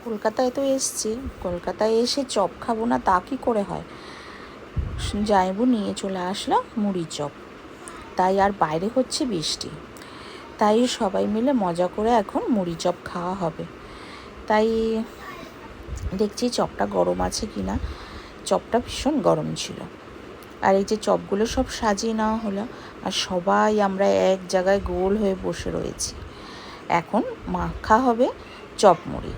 কলকাতায় তো এসছি, কলকাতায় এসে চপ খাবো না তা কি করে হয়। জামাইবু নিয়ে চলে আসলো মুড়ি চপ। তাই আর বাইরে হচ্ছে বৃষ্টি, তাই সবাই মিলে মজা করে এখন মুড়ি চপ খাওয়া হবে। তাই দেখছি চপটা গরম আছে কি না। চপটা ভীষণ গরম ছিল। আর এই যে চপগুলো সব সাজিয়ে নেওয়া হলো, আর সবাই আমরা এক জায়গায় গোল হয়ে বসে রয়েছি। এখন মাখা হবে চপ মুড়ি।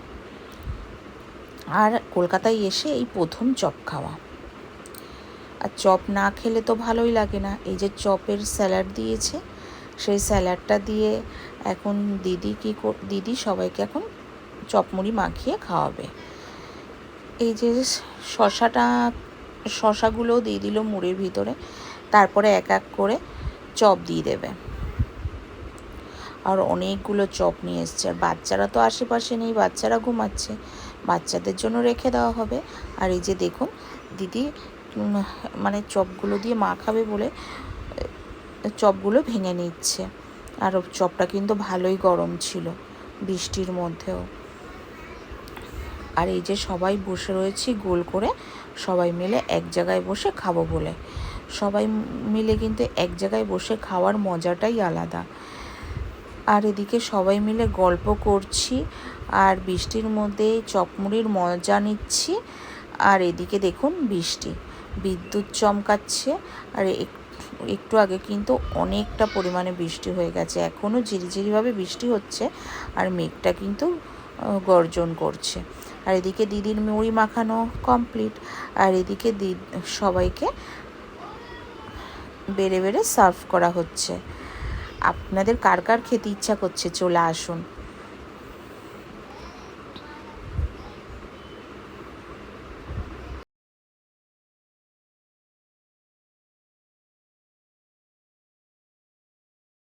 আর কলকাতায় এসে এই প্রথম চপ খাওয়া। আর চপ না খেলে তো ভালোই লাগে না। এই যে চপের স্যালাড দিয়েছে, সেই স্যালাডটা দিয়ে এখন দিদি সবাইকে এখন চপ মুড়ি মাখিয়ে খাওয়াবে। এই যে শশাগুলোও দিয়ে দিল মুড়ির ভিতরে, তারপরে এক এক করে চপ দিয়ে দেবে। আর অনেকগুলো চপ নিয়ে এসছে। আর বাচ্চারা তো আশেপাশে নেই, বাচ্চারা ঘুমাচ্ছে, বাচ্চাদের জন্য রেখে দেওয়া হবে। আর এই যে দেখুন দিদি মানে চপগুলো দিয়ে মাখাবে বলে চপগুলো ভেঙে নিচ্ছে। আর চপটা কিন্তু ভালোই গরম ছিল বৃষ্টির মধ্যেও। আর এই যে সবাই বসে রয়েছি গোল করে, সবাই মিলে এক জায়গায় বসে খাবো বলে। সবাই মিলে কিন্তু এক জায়গায় বসে খাওয়ার মজাটাই আলাদা। আর এদিকে সবাই মিলে গল্প করছি আর বৃষ্টির মধ্যে চপমুড়ির মজা নিচ্ছি। আর এদিকে দেখুন বৃষ্টি, বিদ্যুৎ চমকাচ্ছে। আর একটু আগে কিন্তু অনেকটা পরিমাণে বৃষ্টি হয়ে গেছে, এখনও ঝিরিঝিরিভাবে বৃষ্টি হচ্ছে। আর মেঘটা কিন্তু গর্জন করছে। আর এদিকে দিদির মুড়ি মাখানো কমপ্লিট। আর এদিকে সবাইকে বেড়ে বেড়ে সার্ভ করা হচ্ছে। আপনাদের কার কার খেতে ইচ্ছা করছে চলে আসুন।